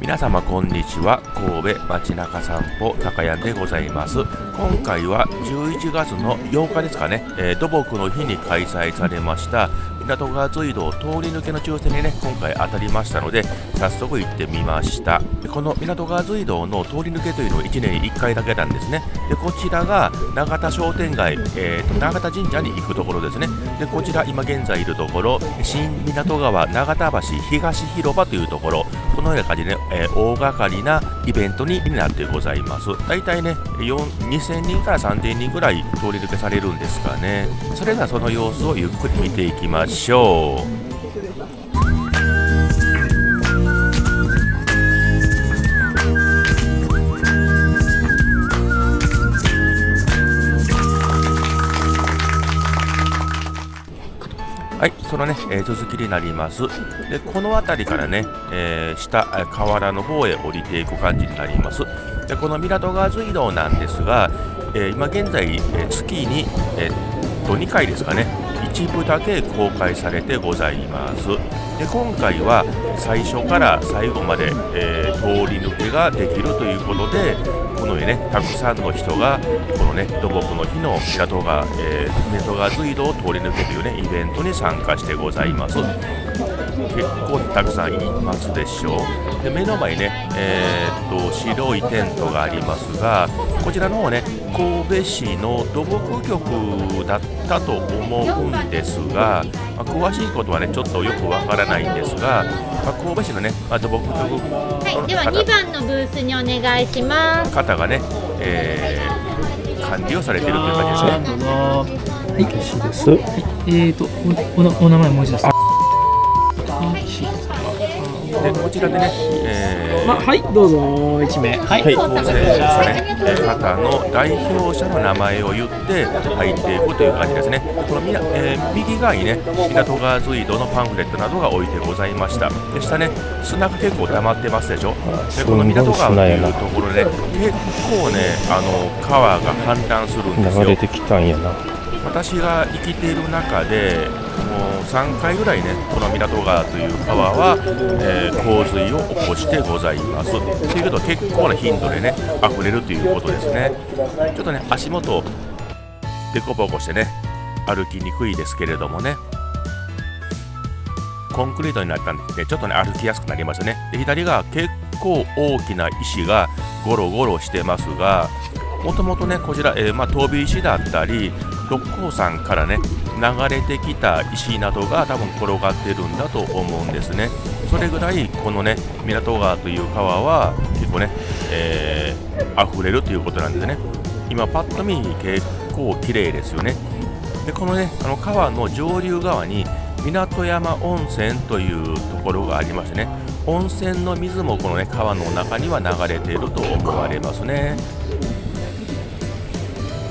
皆様こんにちは。神戸街中散歩高谷でございます。今回は11月の8日ですかね、土木の日に開催されました港川隧道通り抜けの抽選にね、今回当たりましたので早速行ってみました。この港川隧道の通り抜けというのは1年に1回だけなんですね。でこちらが永田商店街、永田神社に行くところですね。でこちら今現在いるところ、新港川永田橋東広場というところ、このような感じで、大掛かりなイベントになってございます。だいたいね2000人から3000人ぐらい通り抜けされるんですかね。それではその様子をゆっくり見ていきましょう。はい、そのね、続きになります。でこの辺りからね、下河原の方へ降りていく感じになります。でこの港川隧道なんですが、今現在、月に、2回ですかね、一部だけ公開されてございます。で今回は最初から最後まで、通り抜けができるということで、このようにねたくさんの人がこのね土木の日の港川隧道を通り抜けというねイベントに参加してございます。結構たくさんいますでしょう。で目の前ね、白いテントがありますが、こちらの方ね神戸市の土木局だったと思うんですが、詳しいことはねちょっとよくわからないんですが、神戸市のね、土木局のはい、では2番のブースにお願いします。方がね、管理をされているという感じですね。はい、よろしいです。はい、お名前もう一度です。でこちらでね、はい、どうぞ1名。はい、当選したね、方の代表者の名前を言って入っていくという感じですね。この右側にね港川隧道のパンフレットなどが置いてございました。で下ね砂が結構溜まってますでしょ。でこの港川というところで、結構ね川が氾濫するんですよ。流れてきたんやな。私が生きている中でもう3回ぐらいねこの港川という川は、洪水を起こしてございます。ということは結構な頻度でね溢れるということですね。ちょっとね足元デコボコしてね歩きにくいですけれどもね、コンクリートになったんで、ちょっとね歩きやすくなりますよね。で左側結構大きな石がゴロゴロしてますが、もともとねこちら、飛び石だったり六甲山からね流れてきた石などが多分転がってるんだと思うんですね。それぐらいこのね港川という川は結構ね、溢れるということなんですね。今パッと見結構綺麗ですよね。でこのね川の上流側に港山温泉というところがありましてね、温泉の水もこのね川の中には流れていると思われますね。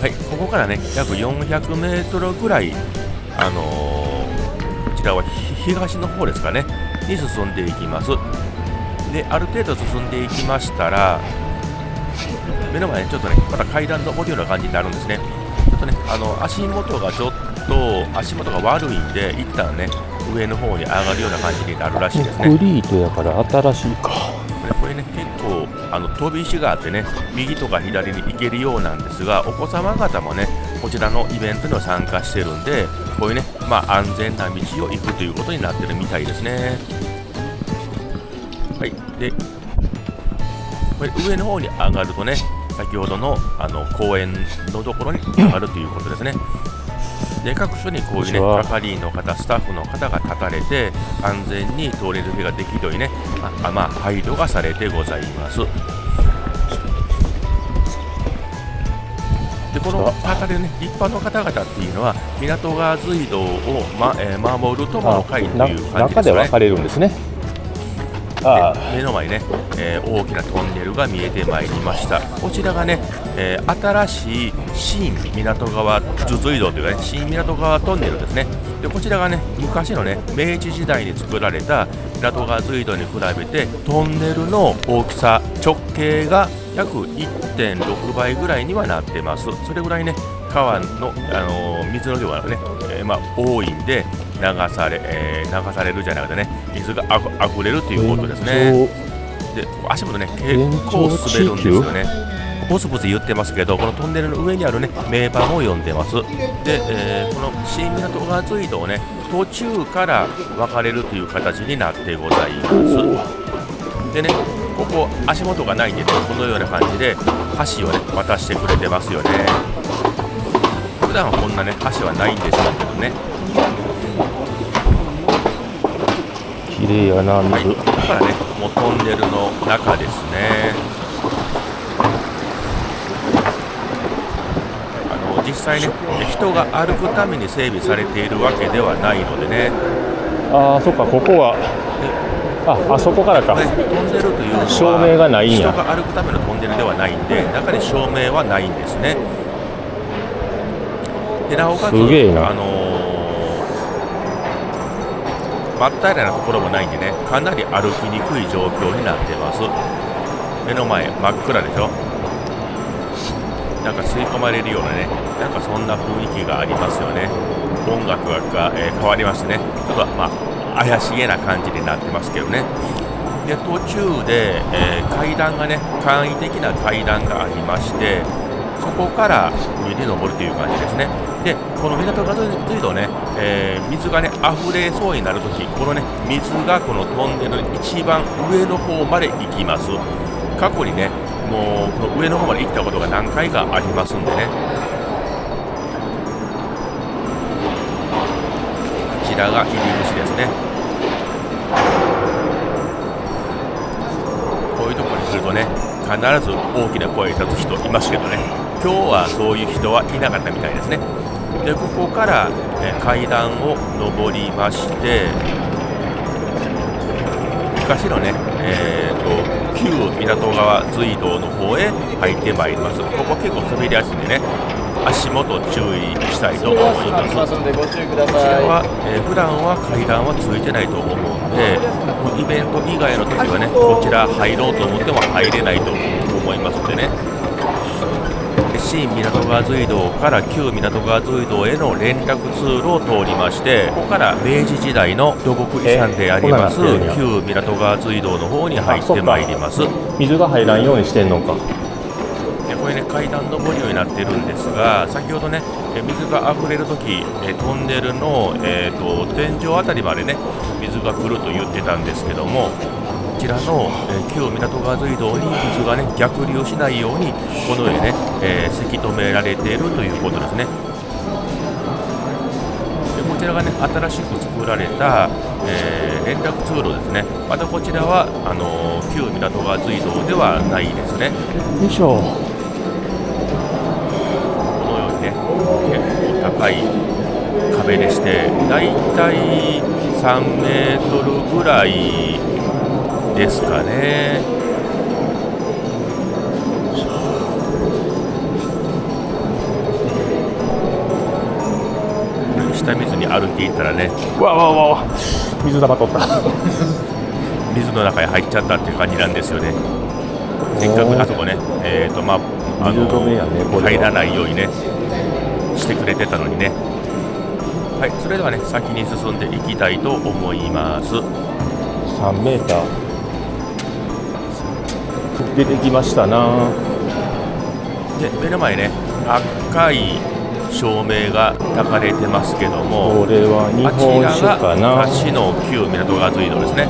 はい、ここからね約400メートルぐらい、こちらは東の方ですかねに進んでいきます。である程度進んでいきましたら、目の前にちょっとねまた階段登るような感じになるんですね。ちょっとね足元が悪いんで、一旦ね上の方に上がるような感じになるらしいですね。コンクリートやから新しいか。これね結構飛び石があってね右とか左に行けるようなんですが、お子様方もねこちらのイベントには参加してるんで、こういうね安全な道を行くということになってるみたいですね。はい、でこれ上の方に上がるとね先ほどの公園のところに上がるということですね。で各所にこういうね係員の方スタッフの方が立たれて安全に通り抜けができるようにね配慮がされてございます。でこの辺りね一般の方々っていうのは港川隧道を、守る友の会という感じですね。中で分かれるんですね。目の前ね、大きなトンネルが見えてまいりました。こちらがね、新しい新港川隧道というかね新港川トンネルですね。でこちらがね昔のね明治時代に作られた港川隧道に比べてトンネルの大きさ直径が約 1.6 倍ぐらいにはなってます。それぐらいね川の、水の量がね、多いんで流されるじゃなくてね水があふれるということですね。で足元ね結構滑るんですよね。ボツボツ言ってますけど、このトンネルの上にあるね名板を読んでます。で、この新港川隧道ね途中から分かれるという形になってございます。でね、ここ足元がないんでね、このような感じで橋をね渡してくれてますよね。普段はこんなね橋はないんでしょうけどね。綺麗やな、はい、水。ここからねもうトンネルの中ですね。実際ね人が歩くために整備されているわけではないのでね。ああ、そっか、ここは。あそこからか。トンネルというのは照明がないんや。人が歩くためのトンネルではないんで、中に照明はないんですね。でなおかつすげえな。真っ平らなところもないんでね、かなり歩きにくい状況になってます。目の前真っ暗でしょ。なんか吸い込まれるようなね、なんかそんな雰囲気がありますよね。音楽が、変わりましてね、ちょっと怪しげな感じになってますけどね。で途中で、階段がね簡易的な階段がありまして、そこから上に登るという感じですね。でこの港川隧道ね、水がね溢れそうになるとき、このね水がこのトンネルの一番上の方まで行きます。過去にねもうこの上の方まで行ったことが何回かありますんでね。こちらが入り口ですね。こういうところに来るとね必ず大きな声を立つ人いますけどね、今日はそういう人はいなかったみたいですね。でここから、階段を上りまして、昔のね旧港川隧道の方へ入ってまいります。ここ結構滑りやすいんでね、足元注意したいと思います。こちらは、普段は階段はついてないと思うんで、イベント以外の時はねこちら入ろうと思っても入れないと思いますのでね。新港川隧道から旧港川隧道への連絡通路を通りまして、ここから明治時代の土木遺産であります旧港川隧道の方に入ってまいります。水が入らんようにしてんのか。これね階段上るようになってるんですが、先ほどね水が溢れるときトンネルの、天井あたりまでね水が来ると言ってたんですけども、こちらの、旧港川隧道に水がね逆流しないようにこのようにね、せき止められているということですね。でこちらがね新しく作られた、連絡通路ですね。またこちらは旧港川隧道ではないですね。よいしょ。このようにね結構高い壁でして、だいたい3メートルぐらいですかね。下水に歩いていったらね、わわわわ、水玉取った。水の中に入っちゃったっていう感じなんですよね。せっかくあそこね、水止めやね、これは入らないようにねしてくれてたのにね。はい、それではね先に進んでいきたいと思います。3メーター出てきましたな。で目の前ね赤い照明が焚かれてますけども、これは日本酒かな。あちらが橋の旧港川隧道ですね。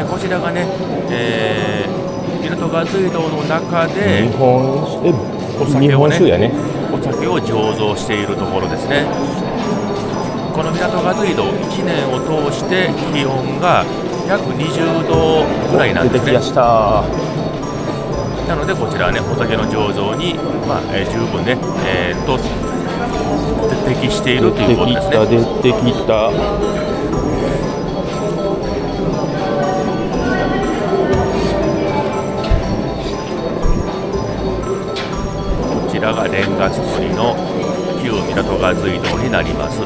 こちらがね、港川隧道の中で日本酒、お酒をね日本酒やね。お酒を醸造しているところですね。この港川隧道1年を通して気温が約20度ぐらいなんですね。出てきました。なのでこちらはねお酒の醸造に、十分ね、適しているということですね。出てきた。こちらがレンガ造りの旧港川隧道になります。こ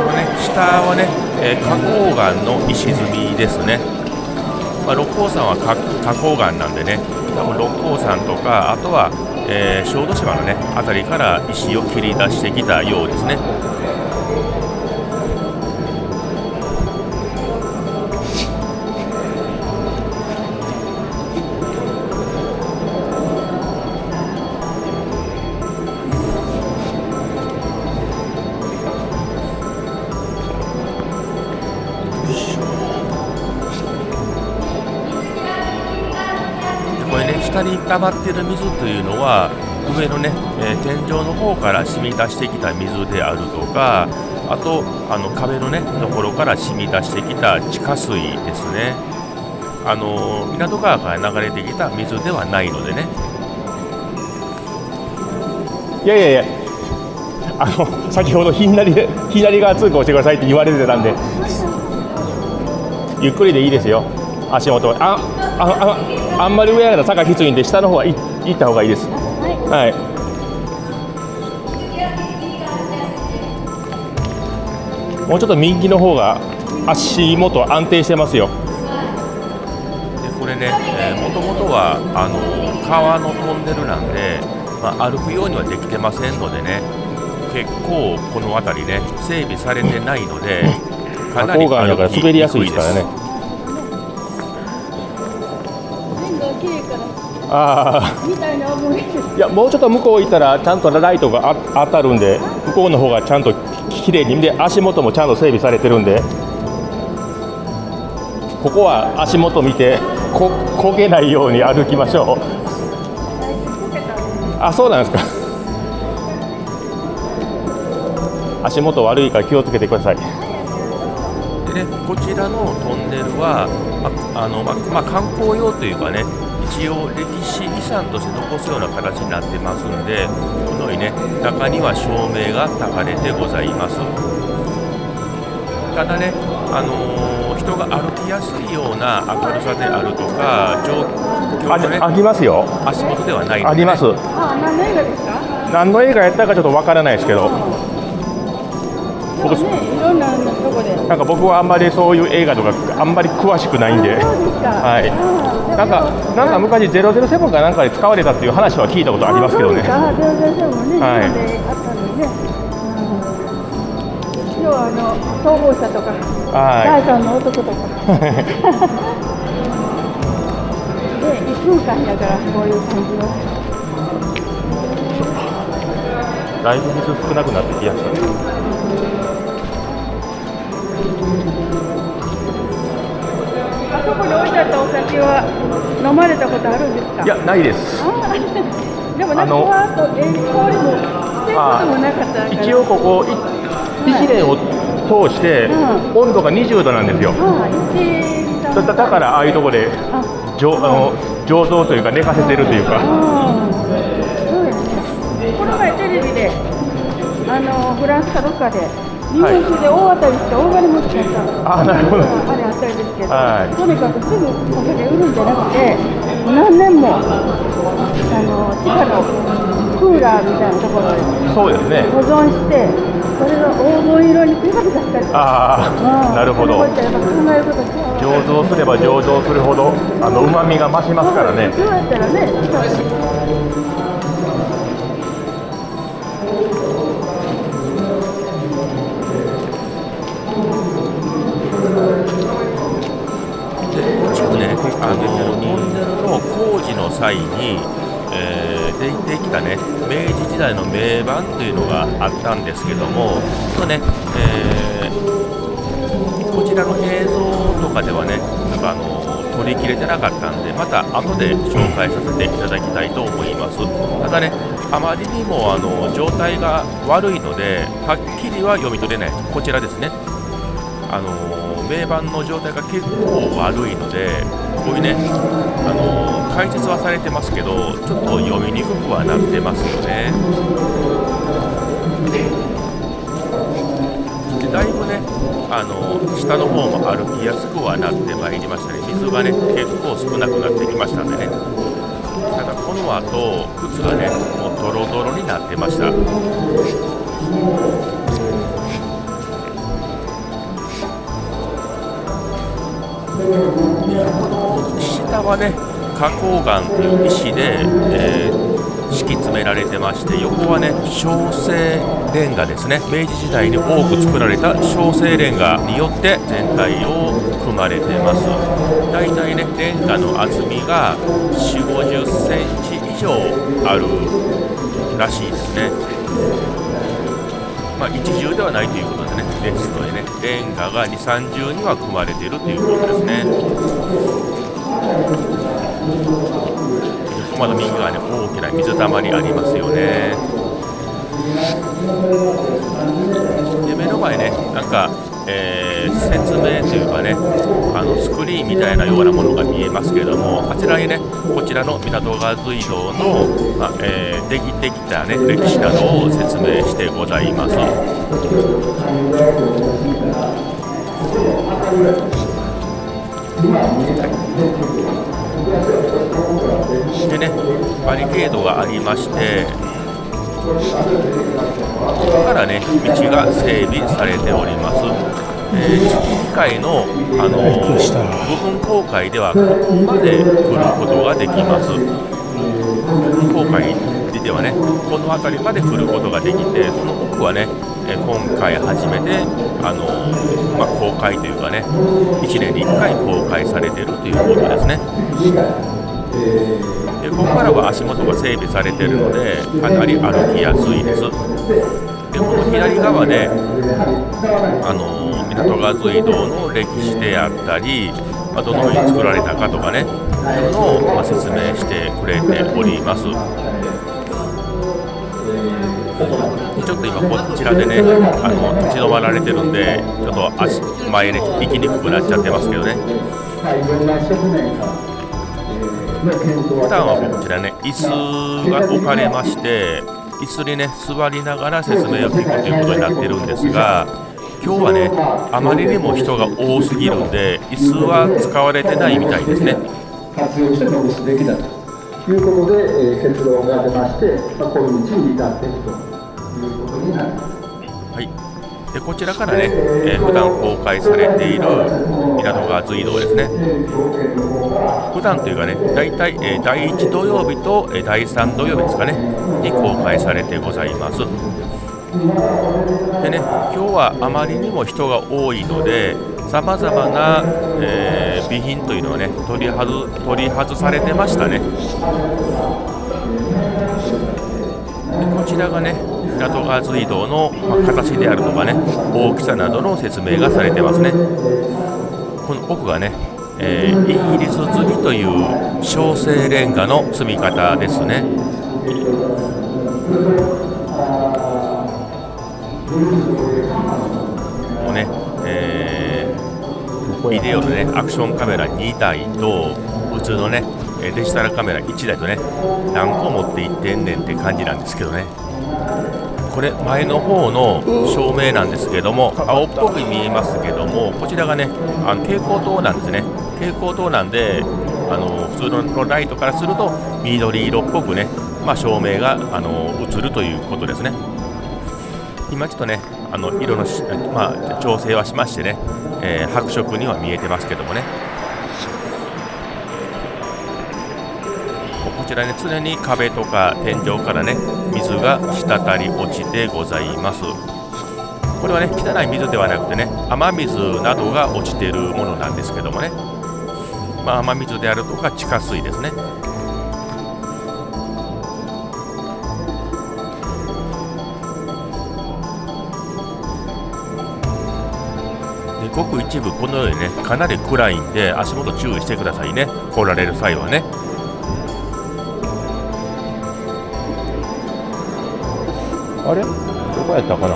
のね下はね、花崗岩の石積みですね。六甲山は花崗岩なんでね、多分六甲山とか、あとは、小豆島のね辺りから石を切り出してきたようですね。これね、下に溜まっている水というのは上のね、天井の方から染み出してきた水であるとか、あと壁のねところから染み出してきた地下水ですね。港川から流れてきた水ではないのでね。いやいやいや、先ほど左側通行してくださいって言われてたんで、ゆっくりでいいですよ。足元あんまり上やら坂きついんで、下の方は行った方がいいです。はい。もうちょっと右の方が足元安定してますよ。でこれね、もともとは川のトンネルなんで、歩くようにはできてませんのでね、結構この辺りね整備されてないので、かなり花崗岩だから滑りやすいですからね。いや、もうちょっと向こう行ったらちゃんとライトが当たるんで、向こうの方がちゃんときれいに、で足元もちゃんと整備されてるんで、ここは足元見て焦げないように歩きましょう。あ、そうなんですか。足元悪いから気をつけてください。でね、こちらのトンネルは観光用というかね、一応歴史遺産として残すような形になってますんで、このようにね中には照明が焚かれてございます。ただね、人が歩きやすいような明るさであるとか状況のねありますよ。足元ではないので、ね、あります。何の映画ですか？何の映画やったかちょっとわからないですけど、僕いろんなとこで。なんか僕はあんまりそういう映画とかあんまり詳しくないんで、そうですか。はい。なんか昔007かなんかで使われたっていう話は聞いたことありますけどね。007もね、はい。日本であったのでね。今日は逃亡者とか、第三の男とか。で、1分間だからこういう感じの。だいぶ水少なくなってきましたね。あそこに置いてあったお酒は飲まれたことあるんですか？いや、ないです。でもなんかふわっと氷もしてることもなかったから。一応ここ1年を通して温度が20度なんですよ。だからああいうところで醸造というか寝かせてるというか。そうですね。この前テレビでフランスかどっかで日本酒で大当たりして大金持ちだった。あ、なるほど。あれあったんですけど、はい、とにかくすぐお酒売るんじゃなくて、何年も地下のクーラーみたいなところでそうですね、保存して、それが黄金色にピカピカしたり。ああ、なるほど。醸造すれば醸造するほど旨味が増しますからね。そうやったらね。トンネルの工事の際に、できたね明治時代の名板というのがあったんですけども、ねこちらの映像とかではねなんか取り切れてなかったんで、また後で紹介させていただきたいと思います。ただね、あまりにも状態が悪いのではっきりは読み取れない。こちらですね、名板の状態が結構悪いので、こういうね解説はされてますけど、ちょっと読みにくくはなってますよね。でだいぶね下の方も歩きやすくはなってまいりましたね。水がね結構少なくなってきましたんでね。ただこの後靴がねもうドロドロになってました。この下はね花崗岩という石で、敷き詰められてまして、横はね小生レンガですね。明治時代に多く作られた小生レンガによって全体を組まれてます。だいたいねレンガの厚みが4、50センチ以上あるらしいですね。まあ、一重ではないということですね。ですのでね、レンガが2、30には組まれているということですね。まだ右側に大きな水たまりありますよね。で目の前ね、なんか、説明というかね、スクリーンみたいなようなものが見えますけれども、あちらにね、こちらの港川水道の、できてきた、ね、歴史などを説明してございます。でね、バリケードがありまして、ここからね道が整備されております。月2回の、部分公開ではここまで来ることができます。部分公開ではね、この辺りまで来ることができて、その奥はね、今回初めて、公開というかね、1年に1回公開されているということですね。でここからは足元が整備されているので、かなり歩きやすいです。でこの左側で、港川水道の歴史であったり、どのように作られたかとかね、そういうのを、説明してくれております。ちょっと今こちらでね、立ち止まられてるんで、ちょっと足前に行きにくくなっちゃってますけどね。普段はこちらね、椅子が置かれまして、椅子にね座りながら説明を聞くということになっているんですが、今日はねあまりにも人が多すぎるんで、椅子は使われてないみたいですね。活用して残すべきだということで、結論が出まして、こういう道に至っていくということになります。はい。でこちらからね、普段公開されている港川水道ですね。普段というかね、だいたい第1土曜日と第3土曜日ですかねに公開されてございます。でね、今日はあまりにも人が多いので、さまざまな、備品というのはね取り外されてましたね。でこちらがね港川水道の形であるとかね、大きさなどの説明がされてますね。この奥がね、イギリス積みという小生レンガの積み方ですね。もうね、ビデオのねアクションカメラ2台と普通のねデジタルカメラ1台とね、何個持っていってんねんって感じなんですけどね。これ前の方の照明なんですけども、青っぽく見えますけども、こちらがね蛍光灯なんですね。蛍光灯なんで、普通のライトからすると緑色っぽくね、照明が映るということですね。今ちょっとね色の調整はしましてね、白色には見えてますけどもね。こちらね、常に壁とか天井からね水が滴り落ちてございます。これはね汚い水ではなくてね、雨水などが落ちているものなんですけどもね、雨水であるとか地下水ですね。でごく一部このようにねかなり暗いんで、足元注意してくださいね、来られる際はね。あれどこやったかな。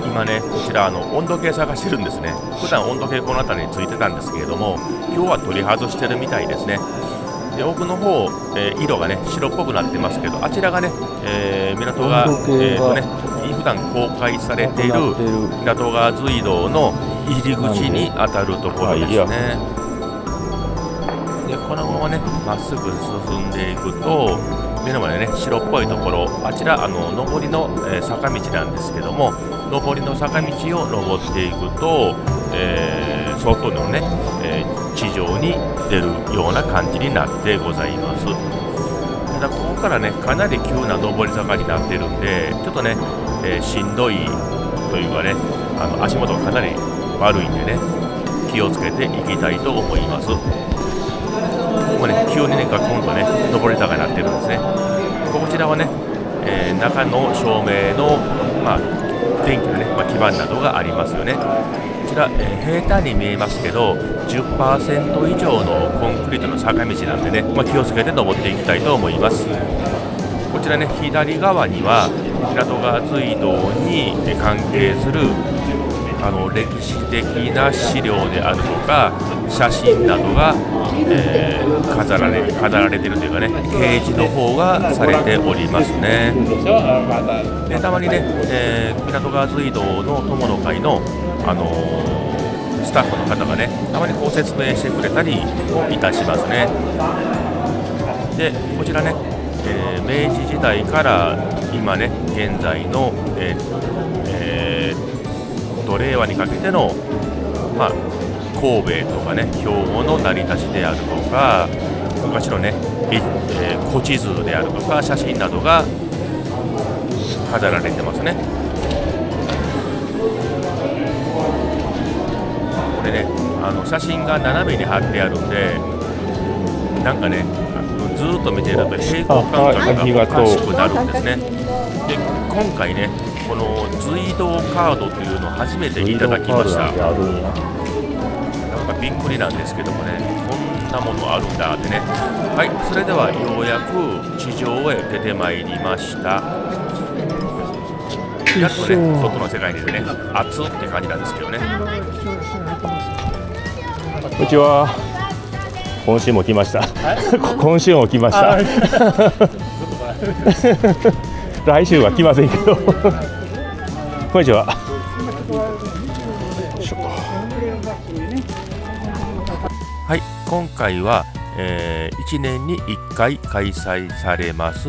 今ねこちら温度計探してるんですね。普段温度計この辺りについてたんですけれども、今日は取り外してるみたいですね。で奥の方、色がね白っぽくなってますけど、あちらがね、港が普段公開されている港川水道の入り口に当たるところですね。でこのままねまっすぐ進んでいくと、目の前ね白っぽいところ、あちら上りの、坂道なんですけども、上りの坂道を登っていくと、外のね、地上に出るような感じになってございます。ただここからねかなり急な上り坂になってるんでちょっとね、しんどいというかね足元がかなり悪いんでね気をつけていきたいと思います。ここね急にねガクンとね上り坂になってるんですね。こちらはね、中の照明の、電気のね、基板などがありますよね。こちら、平坦に見えますけど 10% 以上のコンクリートの坂道なんでね、気をつけて登っていきたいと思います。こちらね左側には港川水道に関係する歴史的な資料であるとか写真などが、飾られているというかね掲示の方がされておりますね。でたまにね、港川水道の友の会の、スタッフの方がねたまにこう説明してくれたりもいたしますね。でこちらね、明治時代から今ね現在の、令和にかけての、神戸とかね兵庫の成り立ちであるとか昔のね、古地図であるとか写真などが飾られてますね。これね写真が斜めに貼ってあるんでなんかねずーっと見てると平行感覚がおかしくなるんですね。で今回ねこの随道カードというのを初めていただきました。なんかびっくりなんですけどもねこんなものあるんだってね。はい、それではようやく地上へ出てまいりました。やっとね外の世界に出てね暑って感じなんですけどね。こんにちは。今週も来ました。今週も来ました。来週は来ませんけど。こんにちは。はい、今回は、1年に1回開催されます、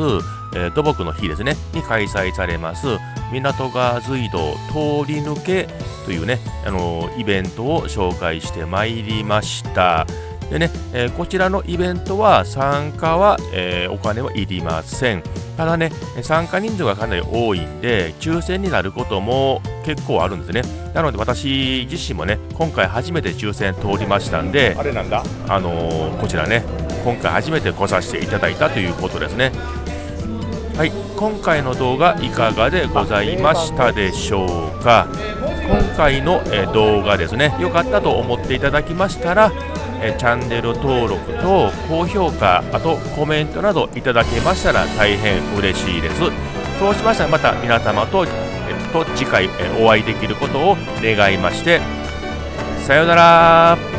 土木の日ですねに開催されます港川水道通り抜けというねイベントを紹介してまいりました。でね、こちらのイベントは参加は、お金はいりません。ただね参加人数がかなり多いんで抽選になることも結構あるんですね。なので私自身もね今回初めて抽選通りましたんであれなんだ。こちらね今回初めて来させていただいたということですね。はい、今回の動画いかがでございましたでしょうか。今回の、動画ですね良かったと思っていただきましたらチャンネル登録と高評価あとコメントなどいただけましたら大変嬉しいです。そうしましたらまた皆様と次回お会いできることを願いましてさようなら。